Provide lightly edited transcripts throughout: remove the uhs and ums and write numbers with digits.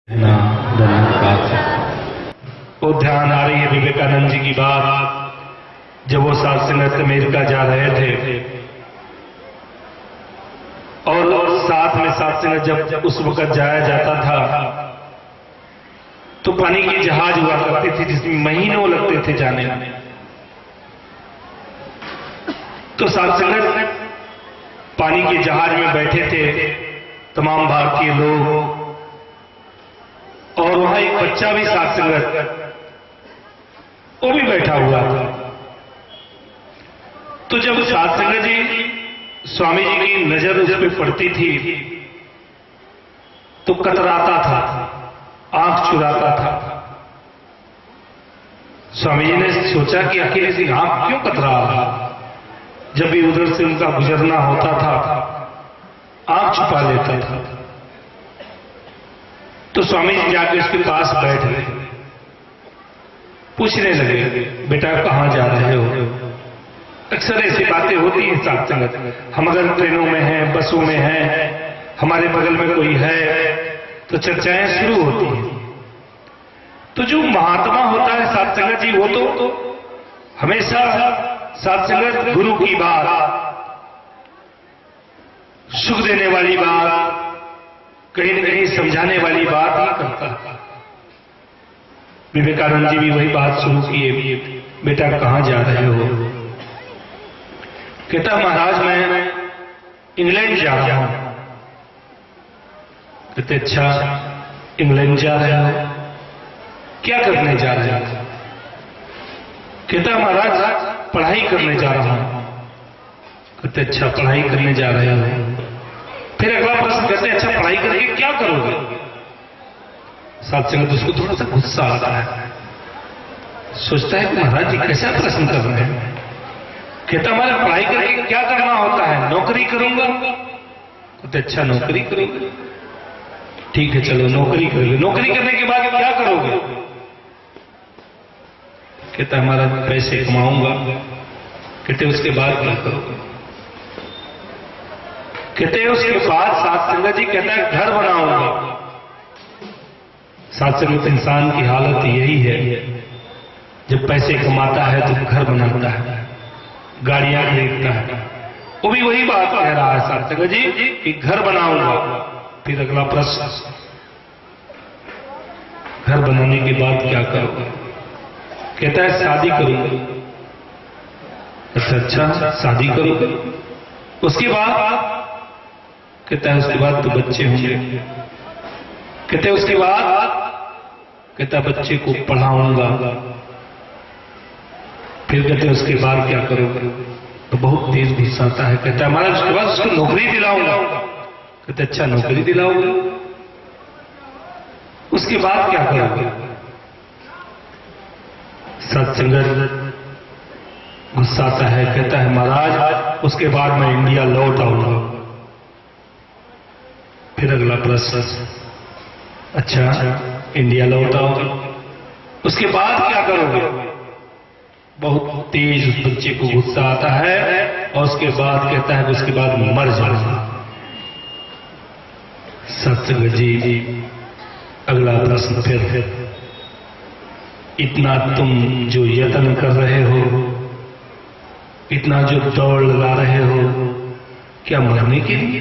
ना धन्यवाद। वो ध्यान आ रही है विवेकानंद जी की बात, जब वो साथ संगत अमेरिका जा रहे थे और साथ में साथ संगत जब उस वक्त जाया जाता था तो पानी की जहाज हुआ करती थी जिसमें महीनों लगते थे जाने में। तो साथ संगत पानी के जहाज में बैठे थे तमाम भारतीय लोग, और वहां एक बच्चा भी साथ संगत वो भी बैठा हुआ था। तो जब साथ संगत जी स्वामी जी की नजर उस पर पड़ती थी तो कतराता था, आंख चुराता था। स्वामी जी ने सोचा कि आखिर इसकी आंख क्यों कतरा रहा। जब भी उधर से उनका गुजरना होता था आंख छुपा लेता था। तो स्वामी जी जाके उसके पास बैठ गए, पूछने लगे, बेटा कहां जा रहे हो। अक्सर ऐसी बातें होती हैं साथ संगत, हम अगर ट्रेनों में हैं, बसों में हैं, हमारे बगल में कोई है तो चर्चाएं शुरू होती हैं। तो जो महात्मा होता है साथ संगत जी, वो तो हमेशा साथ संगत गुरु की बात, सुख देने वाली बात, कहीं न कहीं समझाने वाली बात ही करता है। विवेकानंद जी भी वही बात शुरू किए, बेटा कहां जा रहे हो। कहता महाराज मैं इंग्लैंड जा रहा हूं। कहते अच्छा इंग्लैंड जा रहे हो, क्या करने जा रहे हो। कहता महाराज पढ़ाई करने जा रहा हूं। कहते अच्छा पढ़ाई करने जा रहे हो। फिर अगला प्रश्न कहते हैं अच्छा पढ़ाई करके क्या करोगे। साथ संगत उसको थोड़ा सा गुस्सा आता है, सोचता है कि महाराज जी कैसा प्रश्न कर रहे हैं। कहता हमारा पढ़ाई करके क्या करना होता है, नौकरी करूंगा। कहते अच्छा नौकरी करोगे, ठीक है चलो नौकरी करोगे। नौकरी करने के बाद क्या करोगे। कहता हमारा पैसे कमाऊंगा। कहते उसके बाद क्या करोगे। कहते हैं उसके बाद साथ संगत जी कहता है घर बनाऊंगा। साथ संगत इंसान की हालत यही है, जब पैसे कमाता है तो घर बनाता है, गाड़ियां खरीदता है। वो भी वही बात कह रहा है साथ संगत जी कि घर बनाऊंगा। फिर अगला प्रश्न, घर बनाने के बाद क्या करोगे। कहता है शादी करूंगा। अच्छा शादी करोगे, उसके बाद। कहता है उसके बाद तो बच्चे होंगे। कहते उसके बाद। कहता बच्चे को पढ़ाऊंगा। फिर कहते उसके बाद क्या करोगे। तो बहुत तेज गुस्सा आता है, कहता है हमारा उसके बाद उसको नौकरी दिलाऊंगा। कहते अच्छा नौकरी दिलाओगे, उसके बाद क्या करोगे। सत्संगत गुस्सा आता है, कहता है महाराज उसके बाद मैं इंडिया लौट आऊंगा। फिर अगला प्रश्न, अच्छा इंडिया लौट आओगे, उसके बाद क्या करोगे। बहुत तेज उस बच्चे को गुस्सा आता है और उसके बाद कहता है उसके बाद मर जाऊंगा। सत्संग जी अगला प्रश्न, फिर इतना तुम जो यत्न कर रहे हो, इतना जो दौड़ लगा रहे हो, क्या मरने के लिए।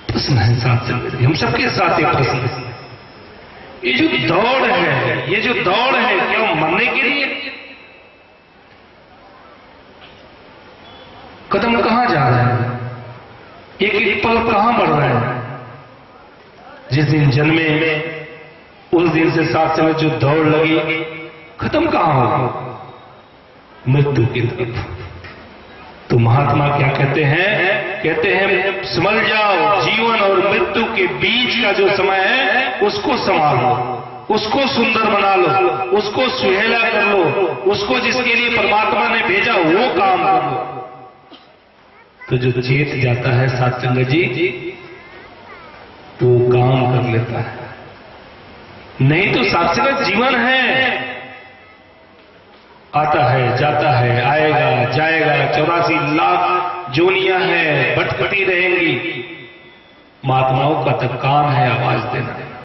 प्रश्न है साथ संगत, हम सबके साथ एक प्रश्न, ये जो दौड़ है, ये जो दौड़ है क्या मरने के लिए। कदम कहां जा रहे हैं, एक एक पल कहां बढ़ रहे हैं। जिस दिन जन्मे उस दिन से साथ संगत जो दौड़ लगी खत्म कहां होगी, मृत्यु की तरफ। तो महात्मा क्या कहते हैं, कहते हैं समझ जाओ जीवन और मृत्यु के बीच का जो समय है उसको संभालो, उसको सुंदर बना लो, उसको सुहेला कर लो, उसको जिसके लिए परमात्मा ने भेजा वो काम कर लो। तो जो चेत जाता है साथ संगत जी तो काम कर लेता है। नहीं तो साथ संगत जीवन है, आता है जाता है, आएगा जाएगा, 84 लाख जोनियां हैं, भटकती रहेंगी। महात्माओं का तो काम है आवाज देना।